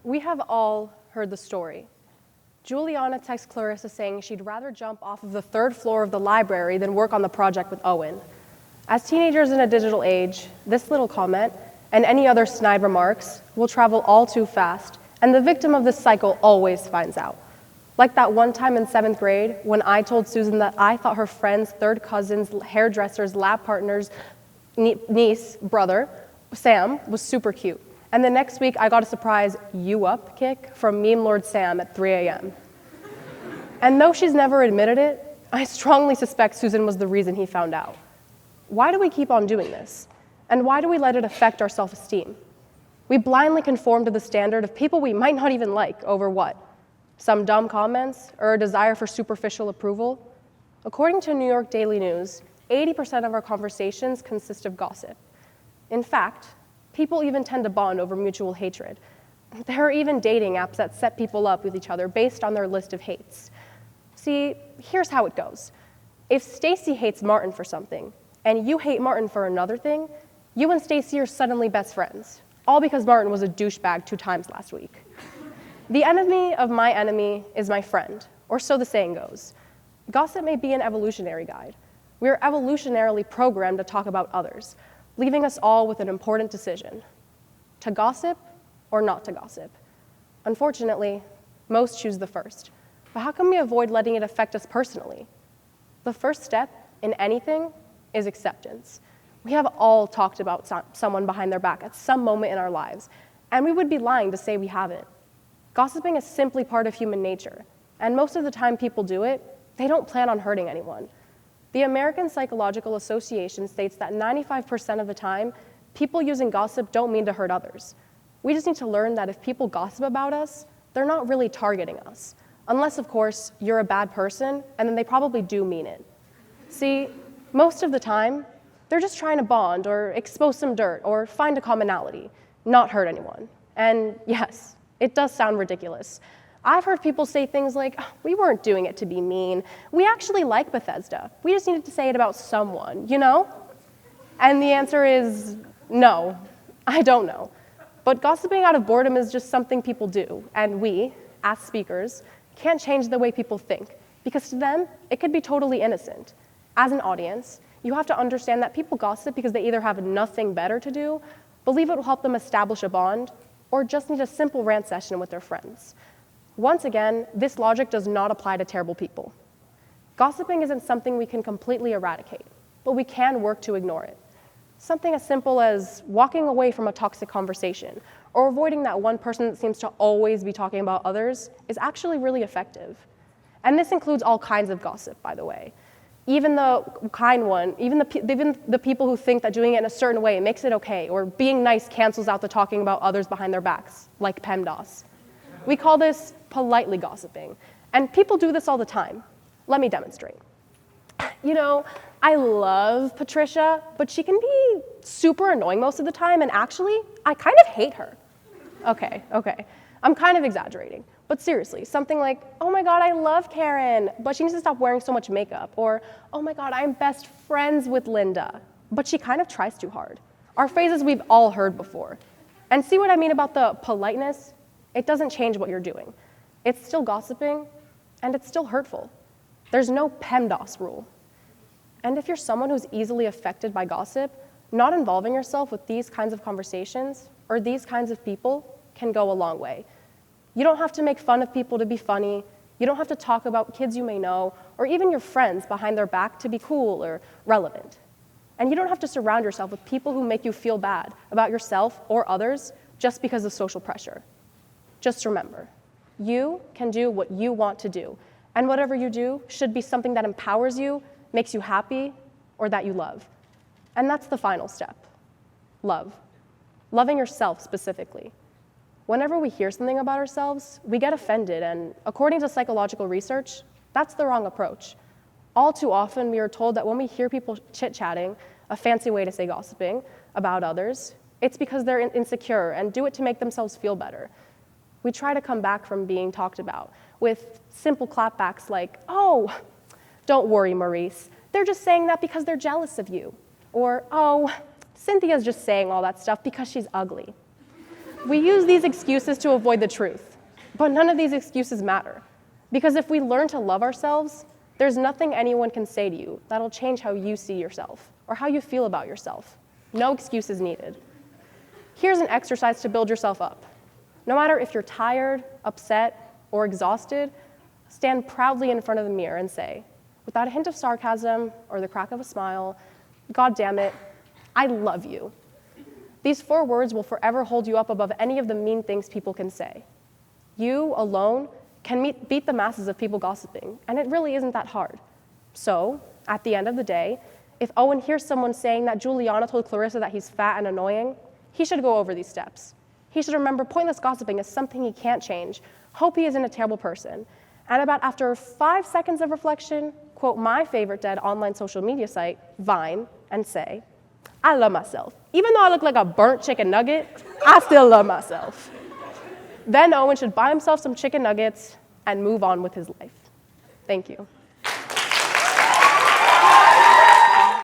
We have all heard the story. Juliana texts Clarisa saying she'd rather jump off of the 3rd floor of the library than work on the project with Owen. As teenagers in a digital age, this little comment, and any other snide remarks, will travel all too fast, and the victim of this cycle always finds out. Like that one time in 7th grade when I told Susan that I thought her friend's 3rd cousin's hairdresser's lab partner's niece, brother, Sam, was super cute. And the next week I got a surprise "you up" kick from Meme Lord Sam at 3 a.m. And though she's never admitted it, I strongly suspect Susan was the reason he found out. Why do we keep on doing this? And why do we let it affect our self-esteem? We blindly conform to the standard of people we might not even like over what? Some dumb comments or a desire for superficial approval? According to New York Daily News, 80% of our conversations consist of gossip. In fact, people even tend to bond over mutual hatred. There are even dating apps that set people up with each other based on their list of hates. See, here's how it goes. If Stacy hates Martin for something, and you hate Martin for another thing, you and Stacy are suddenly best friends, all because Martin was a douchebag 2 times last week. The enemy of my enemy is my friend, or so the saying goes. Gossip may be an evolutionary guide. We are evolutionarily programmed to talk about others, leaving us all with an important decision: to gossip or not to gossip. Unfortunately, most choose the first. But how can we avoid letting it affect us personally? The first step in anything is acceptance. We have all talked about someone behind their back at some moment in our lives, and we would be lying to say we haven't. Gossiping is simply part of human nature, and most of the time people do it, they don't plan on hurting anyone. The American Psychological Association states that 95% of the time, people using gossip don't mean to hurt others. We just need to learn that if people gossip about us, they're not really targeting us. Unless, of course, you're a bad person, and then they probably do mean it. See, most of the time, they're just trying to bond or expose some dirt or find a commonality, not hurt anyone. And yes, it does sound ridiculous. I've heard people say things like, "We weren't doing it to be mean. We actually like Bethesda. We just needed to say it about someone, you know?" And the answer is no, I don't know. But gossiping out of boredom is just something people do, and we, as speakers, can't change the way people think, because to them, it could be totally innocent. As an audience, you have to understand that people gossip because they either have nothing better to do, believe it will help them establish a bond, or just need a simple rant session with their friends. Once again, this logic does not apply to terrible people. Gossiping isn't something we can completely eradicate, but we can work to ignore it. Something as simple as walking away from a toxic conversation or avoiding that one person that seems to always be talking about others is actually really effective. And this includes all kinds of gossip, by the way. Even the kind one, even the people who think that doing it in a certain way makes it okay, or being nice cancels out the talking about others behind their backs, like PEMDAS. We call this politely gossiping, and people do this all the time. Let me demonstrate. You know, I love Patricia, but she can be super annoying most of the time, and actually, I kind of hate her. Okay, I'm kind of exaggerating. But seriously, something like, "Oh my God, I love Karen, but she needs to stop wearing so much makeup." Or, "Oh my God, I'm best friends with Linda, but she kind of tries too hard." Are phrases we've all heard before. And see what I mean about the politeness? It doesn't change what you're doing. It's still gossiping, and it's still hurtful. There's no PEMDAS rule. And if you're someone who's easily affected by gossip, not involving yourself with these kinds of conversations or these kinds of people can go a long way. You don't have to make fun of people to be funny. You don't have to talk about kids you may know, or even your friends behind their back to be cool or relevant. And you don't have to surround yourself with people who make you feel bad about yourself or others just because of social pressure. Just remember, you can do what you want to do, and whatever you do should be something that empowers you, makes you happy, or that you love. And that's the final step, love. Loving yourself specifically. Whenever we hear something about ourselves, we get offended, and according to psychological research, that's the wrong approach. All too often, we are told that when we hear people chit-chatting, a fancy way to say gossiping, about others, it's because they're insecure and do it to make themselves feel better. We try to come back from being talked about with simple clapbacks like, "Oh, don't worry, Maurice. They're just saying that because they're jealous of you." Or, "Oh, Cynthia's just saying all that stuff because she's ugly." We use these excuses to avoid the truth, but none of these excuses matter. Because if we learn to love ourselves, there's nothing anyone can say to you that'll change how you see yourself or how you feel about yourself. No excuses needed. Here's an exercise to build yourself up. No matter if you're tired, upset, or exhausted, stand proudly in front of the mirror and say, without a hint of sarcasm or the crack of a smile, "God damn it, I love you." These 4 words will forever hold you up above any of the mean things people can say. You, alone, can beat the masses of people gossiping, and it really isn't that hard. So, at the end of the day, if Owen hears someone saying that Juliana told Clarisa that he's fat and annoying, he should go over these steps. He should remember pointless gossiping is something he can't change, hope he isn't a terrible person, and about after 5 seconds of reflection, quote my favorite dead online social media site, Vine, and say, "I love myself. Even though I look like a burnt chicken nugget, I still love myself." Then Owen should buy himself some chicken nuggets and move on with his life. Thank you.